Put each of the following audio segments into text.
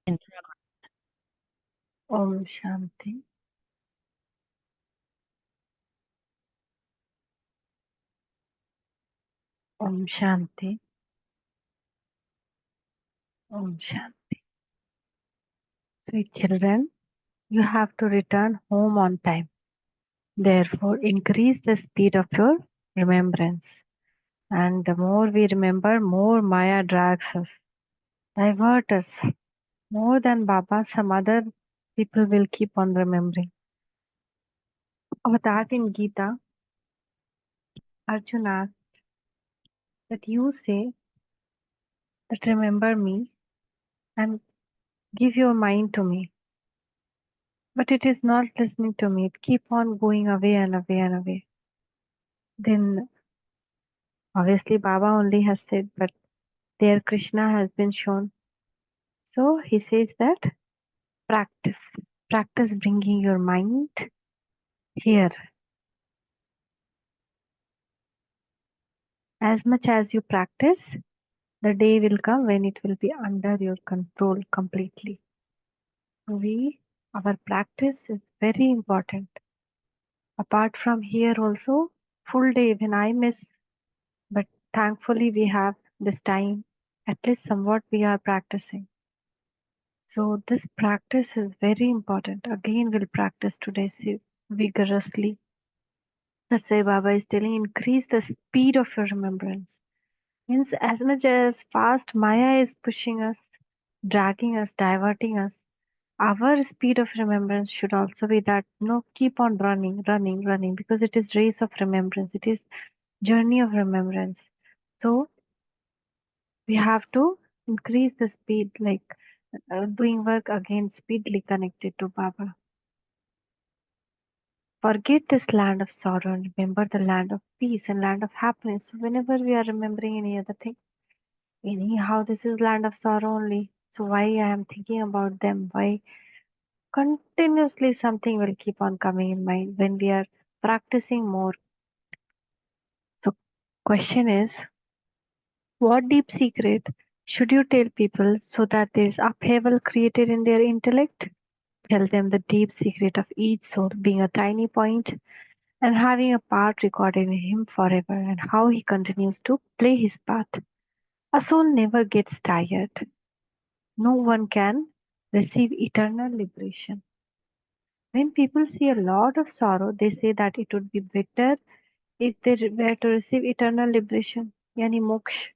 In Om Shanti. Om Shanti. Om Shanti. Sweet children, you have to return home on time. Therefore, increase the speed of your remembrance. And the more we remember, more Maya drags us, divert us. More than Baba, some other people will keep on remembering. With that in Gita, Arjuna asked that you say that remember me and give your mind to me. But it is not listening to me. It keep on going away and away and away. Then obviously Baba only has said, but there Krishna has been shown. So he says that practice. Practice bringing your mind here. As much as you practice, the day will come when it will be under your control completely. Our practice is very important. Apart from here also, full day when I miss, but thankfully we have this time, at least somewhat we are practicing. So this practice is very important. Again, we'll practice today vigorously. That's why Baba is telling increase the speed of your remembrance. Means as much as fast Maya is pushing us, dragging us, diverting us, our speed of remembrance should also be that keep on running, running, running, because it is race of remembrance. It is journey of remembrance. So we have to increase the speed, like doing work again speedily connected to Baba. Forget this land of sorrow and remember the land of peace and land of happiness. So whenever we are remembering any other thing, anyhow, this is land of sorrow only. So why I am thinking about them? Why continuously something will keep on coming in mind when we are practicing more. So question is, what deep secret should you tell people so that there is upheaval created in their intellect? Tell them the deep secret of each soul being a tiny point and having a part recorded in him forever, and how he continues to play his part. A soul never gets tired. No one can receive eternal liberation. When people see a lot of sorrow, they say that it would be better if they were to receive eternal liberation, yani moksha.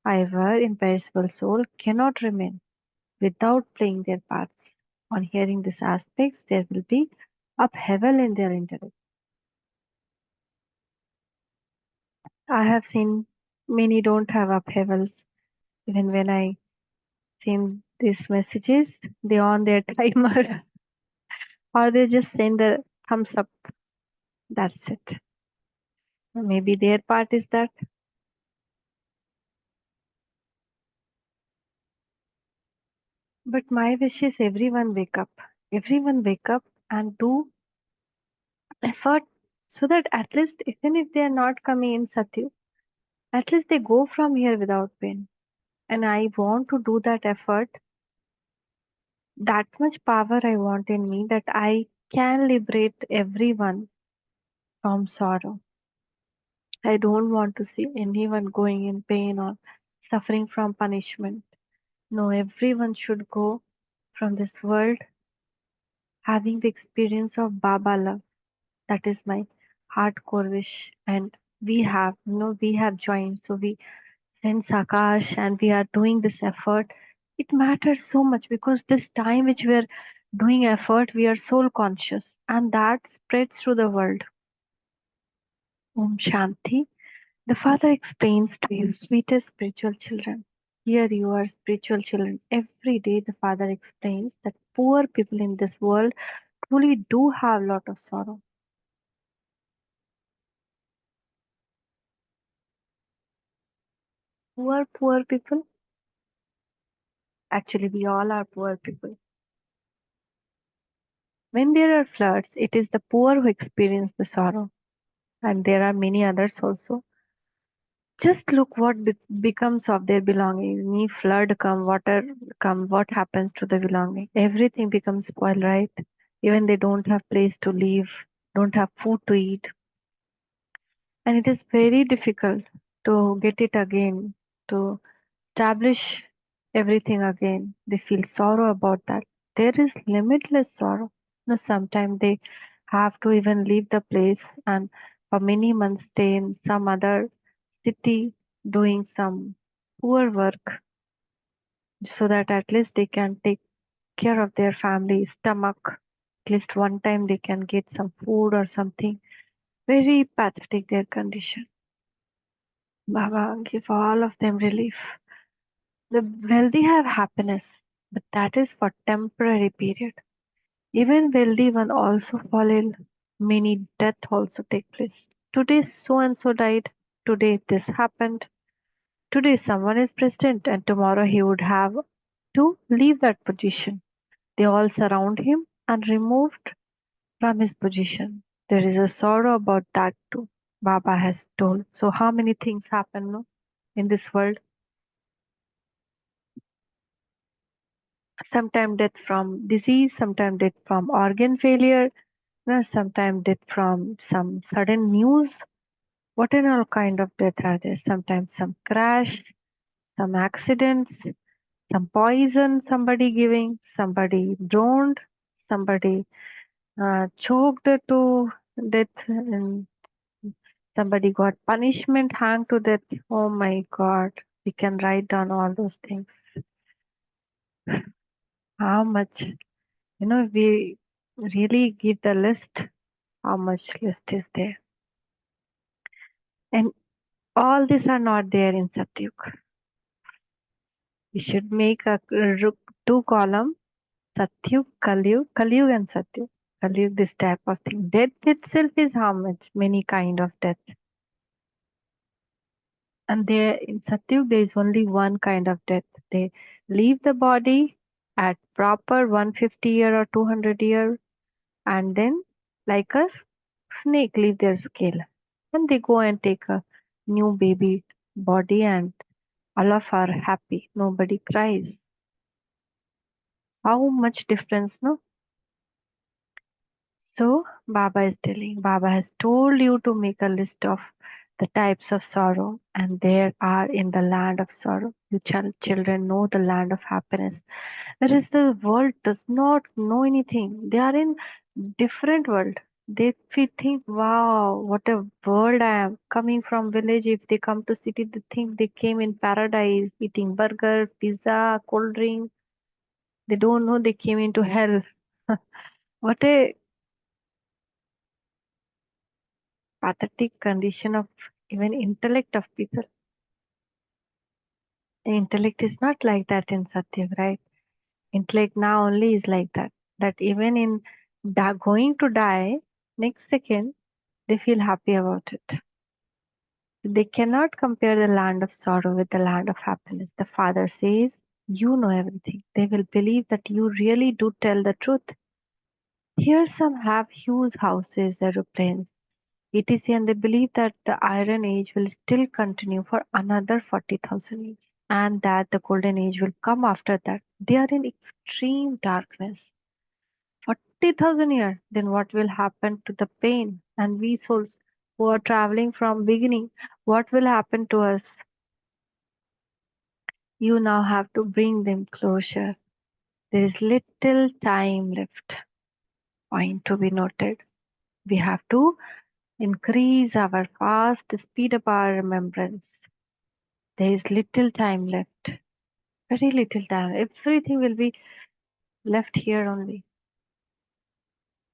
However, imperishable soul cannot remain without playing their parts. On hearing these aspects, there will be upheaval in their intellect. I have seen many don't have upheavals. Even when I send these messages, they on their timer or they just send a thumbs up. That's it. Maybe their part is that. But my wish is everyone wake up. Everyone wake up and do effort so that at least even if they are not coming in Satyu, at least they go from here without pain. And I want to do that effort. That much power I want in me that I can liberate everyone from sorrow. I don't want to see anyone going in pain or suffering from punishment. No, everyone should go from this world having the experience of Baba love. That is my hardcore wish. And we have joined. So we send Sakash and we are doing this effort. It matters so much because this time which we are doing effort, we are soul conscious and that spreads through the world. Om Shanti. The Father explains to you, sweetest spiritual children. Here you are, spiritual children. Every day the Father explains that poor people in this world truly do have a lot of sorrow. Who are poor people? Actually, we all are poor people. When there are floods, it is the poor who experience the sorrow, and there are many others also. Just look what becomes of their belongings. Any flood come, water come, what happens to the belonging? Everything becomes spoiled, right? Even they don't have place to live, don't have food to eat, and it is very difficult to get it again, to establish everything again. They feel sorrow about that. There is limitless sorrow. No, sometimes they have to even leave the place and for many months stay in some other city doing some poor work so that at least they can take care of their family stomach. At least one time they can get some food or something. Very pathetic their condition. Baba give all of them relief. The wealthy have happiness, but that is for temporary period. Even wealthy one also fall ill. Many death also take place. Today so and so died. Today this happened. Today someone is president and tomorrow he would have to leave that position. They all surround him and removed from his position. There is a sorrow about that too. Baba has told. So how many things happen no, in this world? Sometimes death from disease, sometimes death from organ failure, sometimes death from some sudden news. What in all kind of death are there? Sometimes some crash, some accidents, some poison somebody giving, somebody drowned, somebody choked to death, and somebody got punishment, hanged to death. Oh my God, we can write down all those things. How much, we really give the list, how much list is there? And all these are not there in Satyug. We should make a two column Satyug, Kalyug, Kalyug and Satyug. Kalyug, this type of thing. Death itself is how much? Many kind of death. And there in Satyug, there is only one kind of death. They leave the body at proper 150 year or 200 year, and then like a snake leave their scale. And they go and take a new baby body and all of are happy. Nobody cries. How much difference, no? So Baba is telling, Baba has told you to make a list of the types of sorrow, and there are in the land of sorrow. You children know the land of happiness. There is the world does not know anything. They are in different world. They think, wow, what a world I am. Coming from village, if they come to city, they think they came in paradise, eating burger, pizza, cold drink. They don't know they came into hell. What a pathetic condition of even intellect of people. The intellect is not like that in Satyam, right? Intellect now only is like that. That even in going to die, next second they feel happy about it. They cannot compare the land of sorrow with the land of happiness. The father says, you know everything. They will believe that you really do tell the truth. Here some have huge houses, aeroplanes, etc., and they believe that the Iron Age will still continue for another 40,000 years and that the Golden Age will come after that. They are in extreme darkness. 40,000 years, then what will happen to the pain? And we souls who are traveling from beginning, what will happen to us? You now have to bring them closer. There is little time left. Point to be noted. We have to increase our fast, speed up our remembrance. There is little time left. Very little time. Everything will be left here only.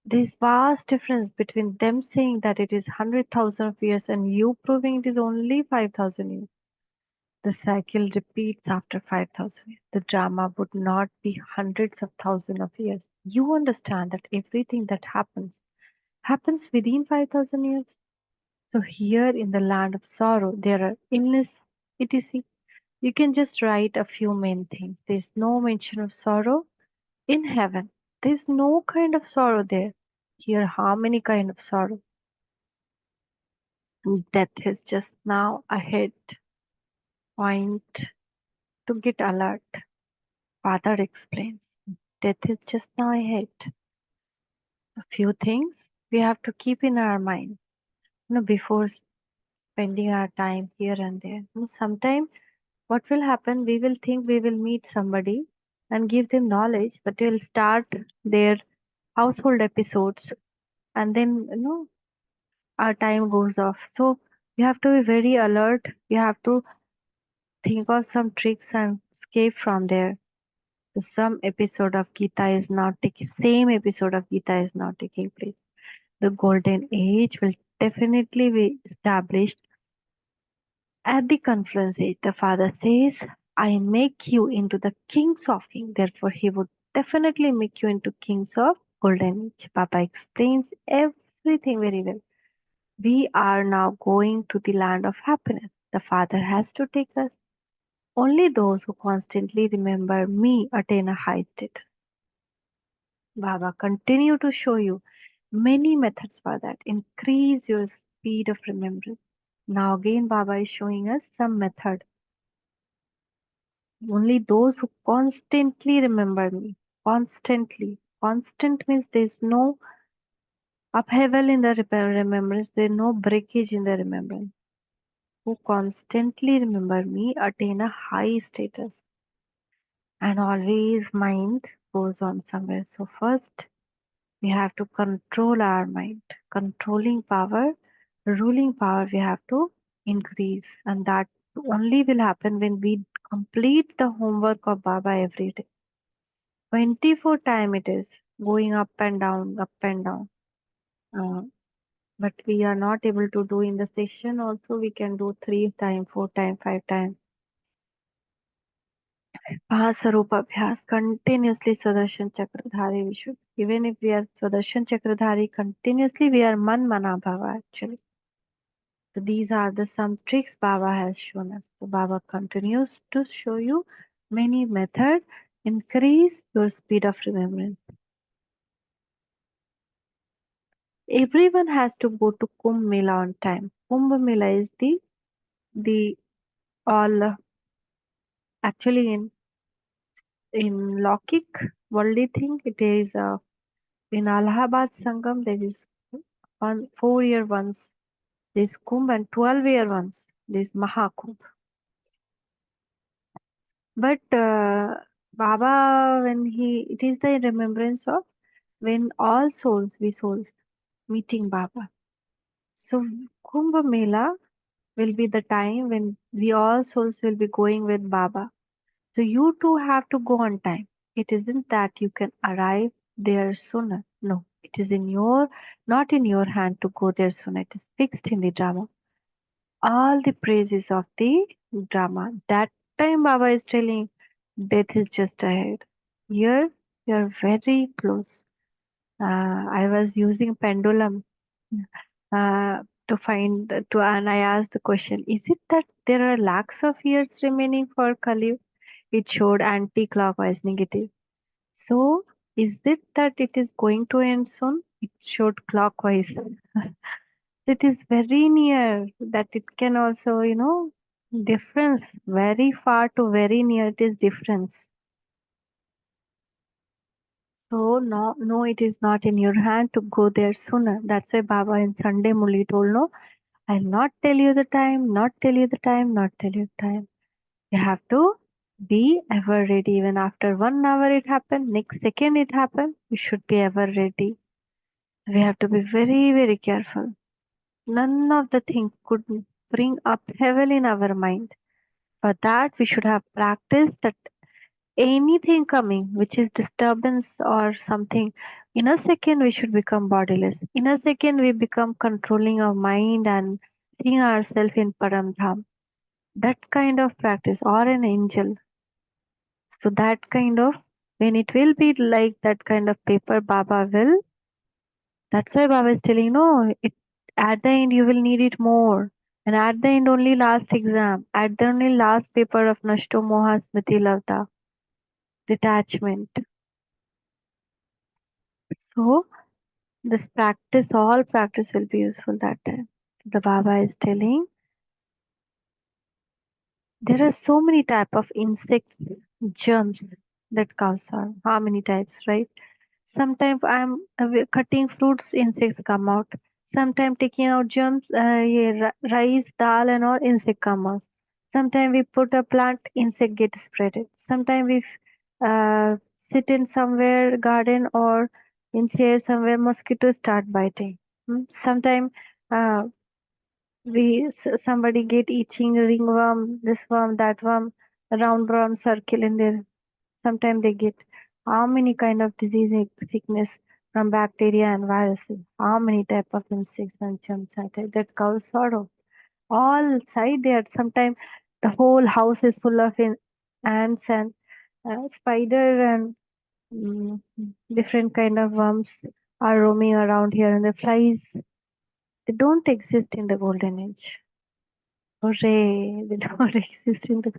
There is vast difference between them saying that it is 100,000 of years and you proving it is only 5,000 years. The cycle repeats after 5,000 years. The drama would not be hundreds of thousands of years. You understand that everything that happens within 5,000 years. So here in the land of sorrow, there are illness, etc. You can just write a few main things. There's no mention of sorrow in heaven. There's no kind of sorrow there. Here, how many kind of sorrow? Death is just now ahead. point to get alert. Father explains. Death is just now ahead. A few things we have to keep in our mind, before spending our time here and there. Sometimes what will happen, we will think we will meet somebody and give them knowledge, but we'll start their household episodes, and then our time goes off. So you have to be very alert. You have to think of some tricks and escape from there. So some episode of Gita is not taking same episode of Gita is not taking place. The golden age will definitely be established at the confluence age. The father says, I make you into the kings of kings. Therefore, he would definitely make you into kings of golden age. Papa explains everything very well. We are now going to the land of happiness. The father has to take us. Only those who constantly remember me attain a high state. Baba continue to show you many methods for that. Increase your speed of remembrance. Now again Baba is showing us some method. Only those who constantly remember me. Constantly. Constant means there is no upheaval in the remembrance, there is no breakage in the remembrance. Who constantly remember me attain a high status. And always mind goes on somewhere. So first we have to control our mind. Controlling power, ruling power we have to increase. And that only will happen when we complete the homework of Baba every day. 24 time it is going up and down, up and down. Uh, but we are not able to do in the session also. We can do 3 time, 4 time, 5 time. Sarupa Abhyas, continuously Sudarshan Chakradhari we should. Even if we are Sudarshan Chakradhari continuously, we are Man Mana Bhava actually. So these are the some tricks Baba has shown us. So Baba continues to show you many methods. Increase your speed of remembrance. Everyone has to go to Kumbh Mela on time. Kumbh Mela is the all actually in Lokik worldly thing. It is in Allahabad Sangam there is 4 year once. There is Kumbh and 12 year once. There is Mahakumbh. But Baba, when it is the remembrance of when all souls, we souls, meeting Baba. So Kumbh Mela will be the time when we all souls will be going with Baba. So you too have to go on time. It isn't that you can arrive there sooner. No, it is not in your hand to go there sooner. It is fixed in the drama. All the praises of the drama. That time Baba is telling death is just ahead. Here you are very close. I was using pendulum to find to and I asked the question, is it that there are lakhs of years remaining for Kali? It showed anti-clockwise negative. So is it that it is going to end soon? It showed clockwise. It is very near that it can also, difference very far to very near it is difference. So no, it is not in your hand to go there sooner. That's why Baba in Sunday Murli told no, I'll not tell you the time, not tell you the time, not tell you the time. You have to be ever ready. Even after 1 hour it happened, next second it happened, you should be ever ready. We have to be very, very careful. None of the things could bring upheaval in our mind. For that, we should have practiced that anything coming which is disturbance or something, in a second we should become bodiless. In a second we become controlling our mind and seeing ourselves in Paramdham. That kind of practice or an angel. So that kind of when it will be like that kind of paper Baba will. That's why Baba is telling no, at the end you will need it more. And at the end only last exam, at the only last paper of Nashto Moha Smriti Lavda, detachment. So this practice, all practice will be useful that time. The Baba is telling There are so many type of insects, germs that cause harm. How many types, right? Sometimes I'm cutting fruits, insects come out. Sometimes taking out germs, yeah, rice, dal, and all insect come out. Sometimes we put a plant, insect get spreaded. Sometimes we sit in somewhere garden or in chair somewhere, mosquitoes start biting. Sometimes uh, somebody get itching, ringworm, this worm, that worm, round worm circle in there. Sometimes they get how many kind of disease and sickness from bacteria and viruses. How many type of insects and germs are there that cause sorrow. All side there. Sometimes the whole house is full of ants and spider and mm, different kind of worms are roaming around here. And the flies, they don't exist in the golden age. Hooray! They don't exist in the.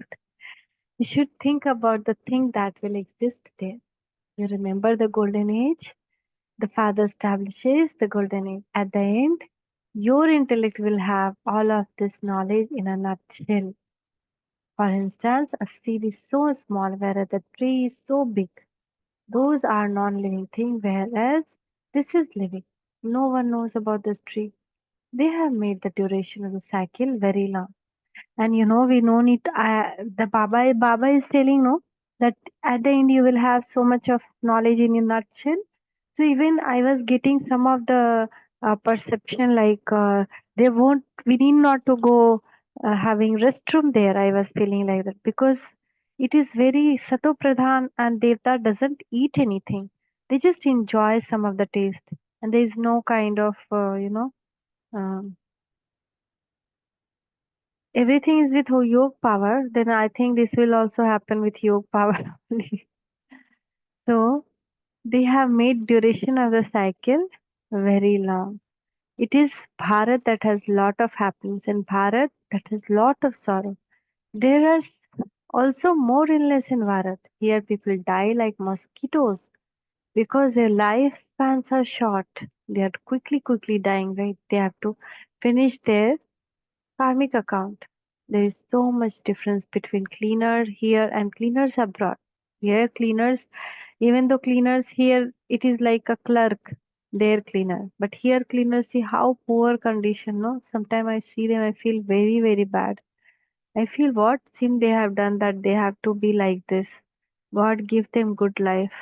You should think about the thing that will exist there. You remember the golden age? The Father establishes the golden age. At the end, your intellect will have all of this knowledge in a nutshell. For instance, a seed is so small, whereas the tree is so big. Those are non living things, whereas this is living. No one knows about this tree. They have made the duration of the cycle very long. And we no need the Baba is telling no that at the end you will have so much of knowledge in a nutshell. So even I was getting some of the perception like they won't we need not to go having restroom there. I was feeling like that because it is very sato pradhan and devta doesn't eat anything. They just enjoy some of the taste and there is no kind of um, everything is with yoga power, then I think this will also happen with yoga power only. So they have made duration of the cycle very long. It is Bharat that has lot of happiness and Bharat that has lot of sorrow. There are also more illness in Bharat. Here people die like mosquitoes because their lifespans are short. They are quickly dying, right? They have to finish their karmic account. There is so much difference between cleaner here and cleaners abroad. Here, cleaners, even though cleaners here, it is like a clerk, their cleaner. But here, cleaners see how poor condition, no? Sometimes I see them, I feel very bad. I feel what sin they have done that they have to be like this. God give them good life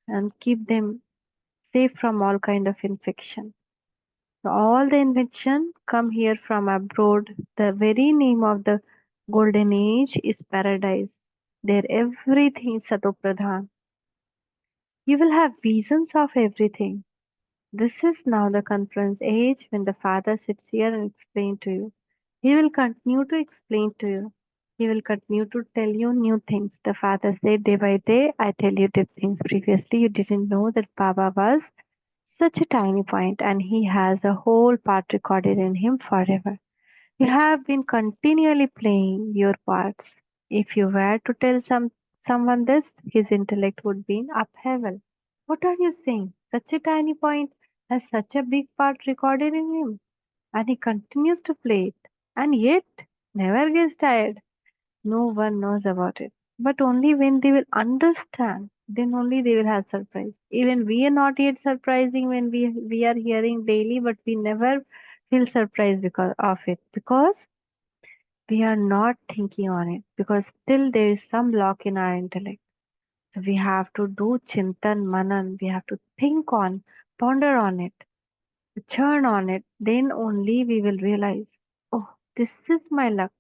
and keep them safe from all kind of infection. So all the invention come here from abroad. The very name of the golden age is paradise. There everything is Satopradhan. You will have visions of everything. This is now the conference age when the Father sits here and explains to you. He will continue to explain to you. He will continue to tell you new things. The Father said day by day, I tell you deep things. Previously, you didn't know that Baba was such a tiny point and he has a whole part recorded in him forever. You have been continually playing your parts. If you were to tell someone this, his intellect would be in upheaval. What are you saying? Such a tiny point has such a big part recorded in him, and he continues to play it, and yet never gets tired. No one knows about it. But only when they will understand, then only they will have surprise. Even we are not yet surprising when we are hearing daily, but we never feel surprised because of it. Because we are not thinking on it. Because still there is some block in our intellect. So we have to do chintan manan. We have to think on, ponder on it, churn on it. Then only we will realize, oh, this is my luck.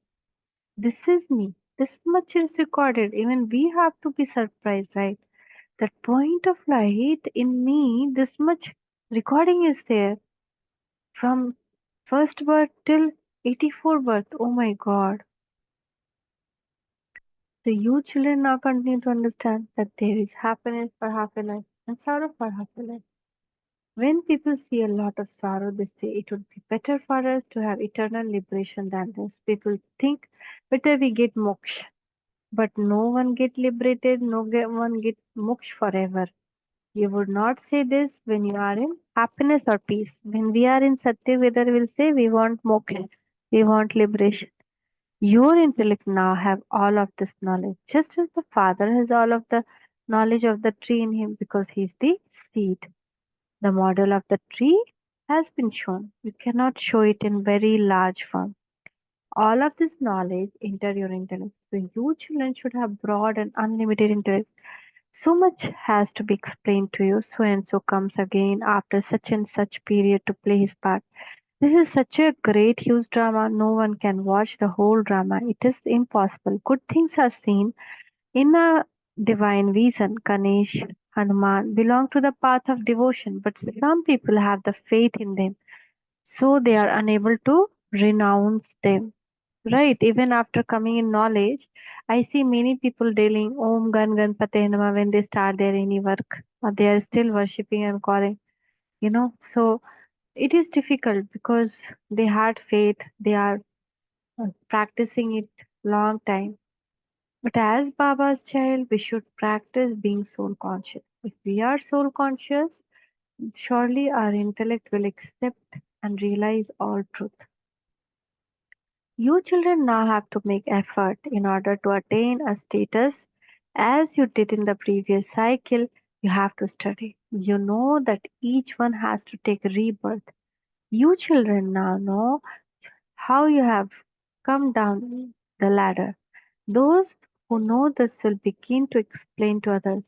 This is me. This much is recorded. Even we have to be surprised, right? That point of light in me, this much recording is there from first birth till 84 birth. Oh my God. So you children now continue to understand that there is happiness for half a life and sorrow for half a life. When people see a lot of sorrow, they say it would be better for us to have eternal liberation than this. People think better we get moksha. But no one get liberated, one get moksha forever. You would not say this when you are in happiness or peace. When we are in Satya Vedar, we'll say we want moksha, we want liberation. Your intellect now have all of this knowledge, just as the father has all of the knowledge of the tree in him because he is the seed. The model of the tree has been shown. You cannot show it in very large form. All of this knowledge enter your intellect. So you children should have broad and unlimited intellect. So much has to be explained to you. So and so comes again after such and such period to play his part. This is such a great huge drama. No one can watch the whole drama. It is impossible. Good things are seen in a divine reason. Ganesh, Hanuman belong to the path of devotion, but some people have the faith in them, so they are unable to renounce them. Right, even after coming in knowledge, I see many people dealing Om Gan Gan Pate Nama when they start their any work. They are still worshipping and calling. So it is difficult because they had faith, they are practicing it long time. But as Baba's child, we should practice being soul conscious. If we are soul conscious, surely our intellect will accept and realize all truth. You children now have to make effort in order to attain a status as you did in the previous cycle. You have to study. You know that each one has to take rebirth. You children now know how you have come down the ladder. Those who know this will begin to explain to others.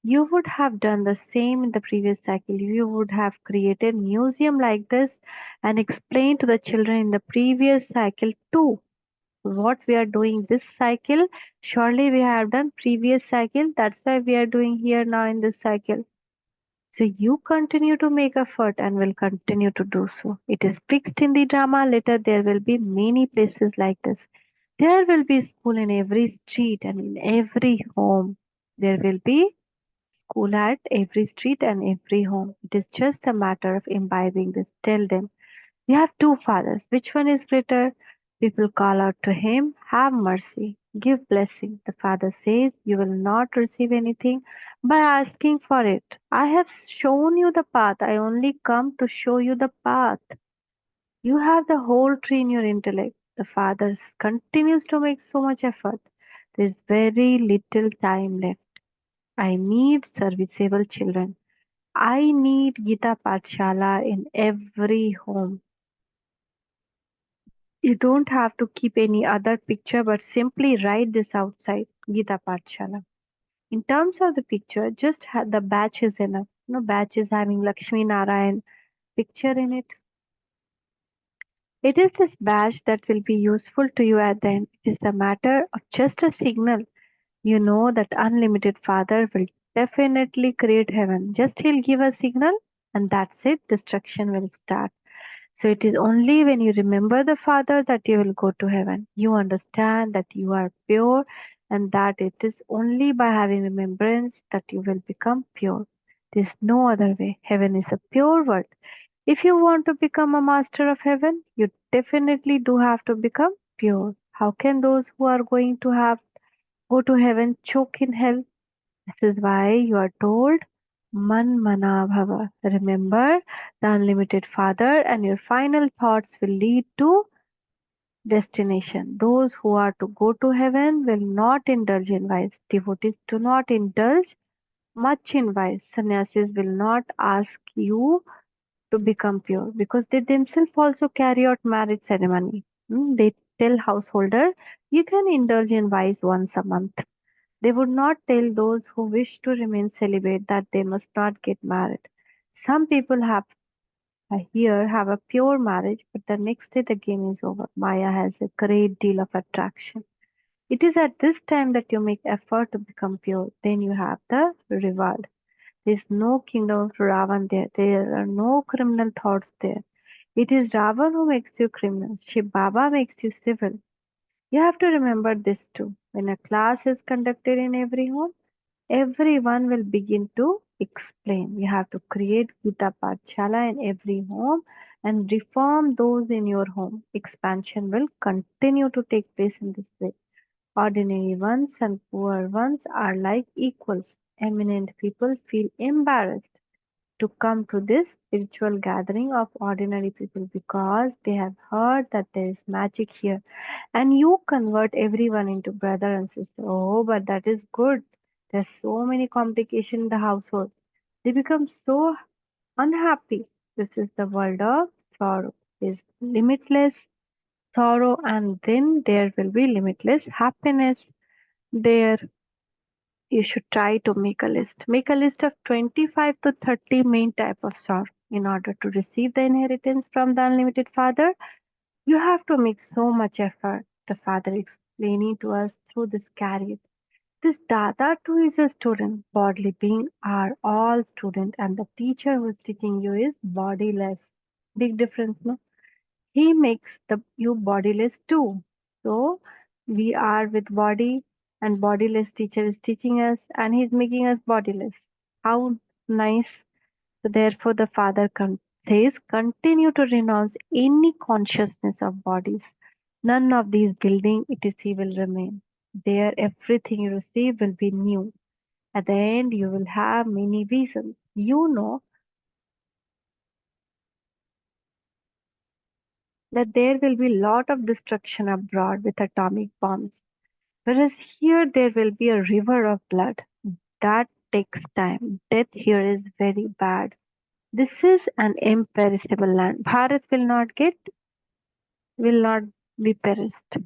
You would have done the same in the previous cycle. You would have created museum like this and explained to the children in the previous cycle too. What we are doing this cycle, surely we have done previous cycle. That's why we are doing here now in this cycle. So you continue to make effort and will continue to do so. It is fixed in the drama. Later there will be many places like this. There will be school in every street and in every home. There will be school at every street and every home. It is just a matter of imbibing this. Tell them, you have two fathers. Which one is greater? People call out to him, have mercy, give blessing. The father says, you will not receive anything by asking for it. I have shown you the path. I only come to show you the path. You have the whole tree in your intellect. The father continues to make so much effort. There is very little time left. I need serviceable children. I need Gita Pathshala in every home. You don't have to keep any other picture but simply write this outside Gita Pathshala. In terms of the picture, just the batch is enough. No batch is having Lakshmi Narayan picture in it. It is this badge that will be useful to you at the end. It is the matter of just a signal. You know that unlimited Father will definitely create heaven. Just he'll give a signal and that's it. Destruction will start. So it is only when you remember the Father that you will go to heaven. You understand that you are pure and that it is only by having remembrance that you will become pure. There is no other way. Heaven is a pure world. If you want to become a master of heaven, you definitely do have to become pure. How can those who are going to have go to heaven choke in hell? This is why you are told Man Mana Bhava. Remember the unlimited Father, and your final thoughts will lead to destination. Those who are to go to heaven will not indulge in vice. Devotees do not indulge much in vice. Sannyasis will not ask you to become pure because they themselves also carry out marriage ceremony. They tell householder you can indulge in vice once a month. They would not tell those who wish to remain celibate that they must not get married. Some people have here have a pure marriage, but the next day the game is over. Maya has a great deal of attraction. It is at this time that you make effort to become pure. Then you have the reward. There is no kingdom of Ravan there. There are no criminal thoughts there. It is Ravan who makes you criminal. Shiv Baba makes you civil. You have to remember this too. When a class is conducted in every home, everyone will begin to explain. You have to create Gita Pathshala in every home and reform those in your home. Expansion will continue to take place in this way. Ordinary ones and poor ones are like equals. Eminent people feel embarrassed to come to this spiritual gathering of ordinary people because they have heard that there is magic here and you convert everyone into brother and sister. Oh, but that is good. There's so many complications in the household. They become so unhappy. This is the world of sorrow. There's limitless sorrow and then there will be limitless happiness. There you should try to make a list. Make a list of 25 to 30 main type of sorrow. In order to receive the inheritance from the unlimited Father, you have to make so much effort. The Father explaining to us through this carriage. This Dada too is a student. Bodily being are all student, and the teacher who is teaching you is bodiless. Big difference, no? He makes the you bodiless too. So we are with body and bodiless teacher is teaching us and he's making us bodiless. How nice. So therefore the father says continue to renounce any consciousness of bodies. None of these building etc. will remain. There everything you receive will be new. At the end you will have many visions. You know that there will be lot of destruction abroad with atomic bombs. Whereas here there will be a river of blood. That takes time. Death here is very bad. This is an imperishable land. Bharat will not be perished.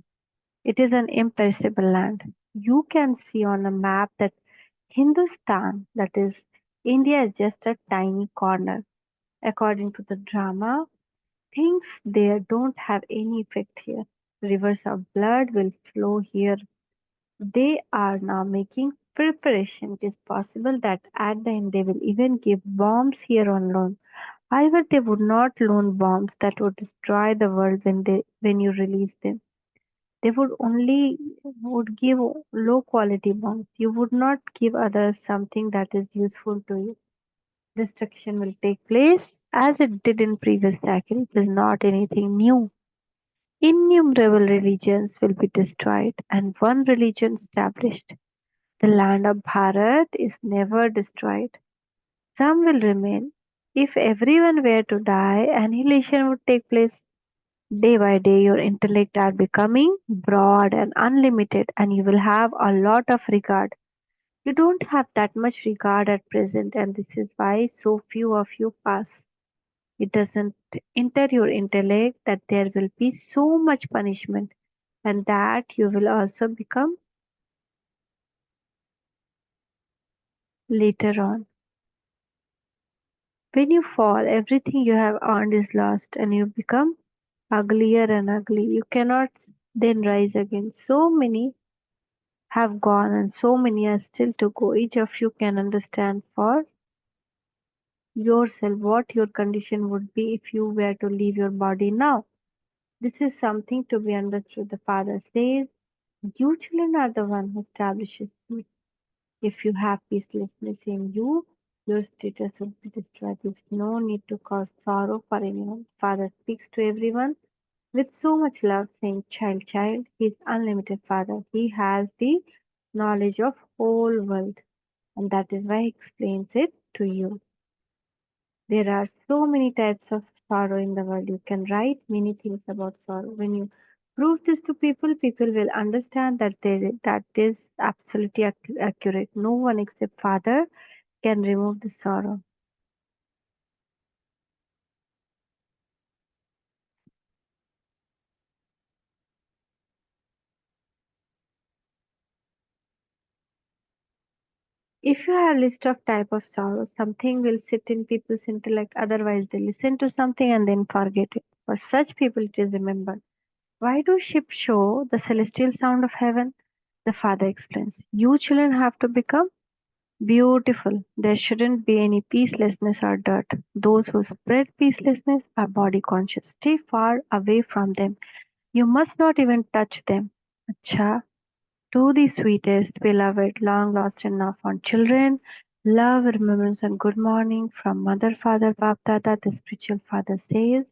It is an imperishable land. You can see on a map that Hindustan, that is India, is just a tiny corner. According to the drama, things there don't have any effect here. Rivers of blood will flow here. They are now making preparation. It is possible that at the end they will even give bombs here on loan. However, they would not loan bombs that would destroy the world when you release them. They would give low quality bombs. You would not give others something that is useful to you. Destruction will take place as it did in previous cycle. It is not anything new. Innumerable religions will be destroyed and one religion established. The land of Bharat is never destroyed. Some will remain. If everyone were to die, annihilation would take place. Day by day, your intellect are becoming broad and unlimited, and you will have a lot of regard. You don't have that much regard at present, and this is why so few of you pass. It doesn't enter your intellect that there will be so much punishment, and that you will also become later on. When you fall, everything you have earned is lost and you become uglier and ugly. You cannot then rise again. So many have gone and so many are still to go. Each of you can understand for yourself what your condition would be if you were to leave your body now. This is something to be understood. The Father says, you children are the one who establishes me. If you have peacelessness in you, your status will be destroyed. There is no need to cause sorrow for anyone. Father speaks to everyone with so much love, saying, child, child, he is unlimited Father. He has the knowledge of whole world, and that is why he explains it to you. There are so many types of sorrow in the world. You can write many things about sorrow. When you prove this to people, people will understand that that is absolutely accurate. No one except Father can remove the sorrow. If you have a list of type of sorrow, something will sit in people's intellect. Otherwise, they listen to something and then forget it. For such people, it is remembered. Why do ships show the celestial sound of heaven? The father explains. You children have to become beautiful. There shouldn't be any peacelessness or dirt. Those who spread peacelessness are body conscious. Stay far away from them. You must not even touch them. Acha. To the sweetest, beloved, long lost and now found children, love, remembrance, and good morning from Mother, Father, Bap, Dada. The spiritual father says,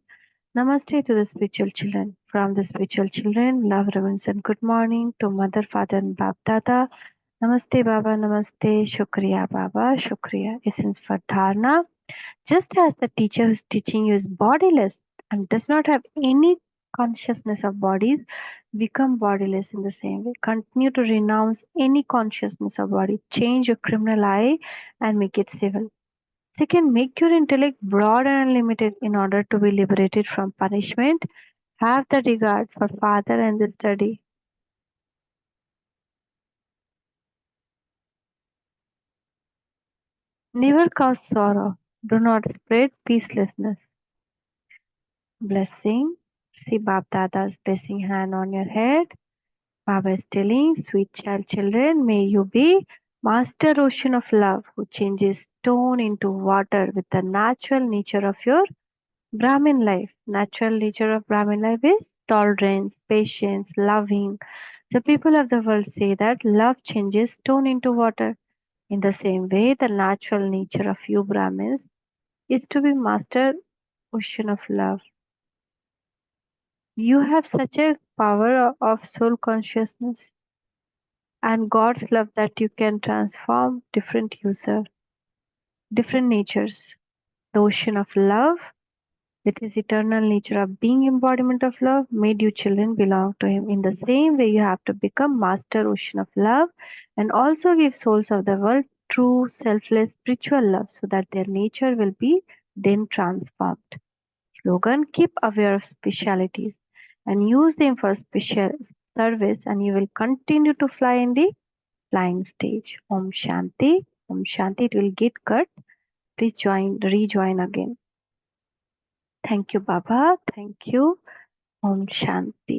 Namaste to the spiritual children. From the spiritual children, love, remembrance, and good morning to Mother, Father, and Bap, Dada. Namaste, Baba, Namaste, Shukriya, Baba, Shukriya. Essence for Dharna. Just as the teacher who's teaching you is bodiless and does not have any consciousness of bodies, become bodiless in the same way. Continue to renounce any consciousness of body. Change your criminal eye and make it civil. Second, make your intellect broad and unlimited in order to be liberated from punishment. Have the regard for Father and the study. Never cause sorrow. Do not spread peacelessness. Blessing. See Bab Dada's blessing hand on your head. Baba is telling, sweet child children, may you be master ocean of love who changes stone into water with the natural nature of your Brahmin life. Natural nature of Brahmin life is tolerance, patience, loving. The people of the world say that love changes stone into water. In the same way, the natural nature of you Brahmins is to be master ocean of love. You have such a power of soul consciousness and God's love that you can transform different natures. The ocean of love, with his eternal nature of being embodiment of love, made you children belong to him. In the same way, you have to become master ocean of love and also give souls of the world true, selfless, spiritual love so that their nature will be then transformed. Slogan: keep aware of specialities and use them for special service and you will continue to fly in the flying stage. Om Shanti. Om Shanti. It will get cut. Please rejoin again. Thank you, Baba. Thank you. Om Shanti.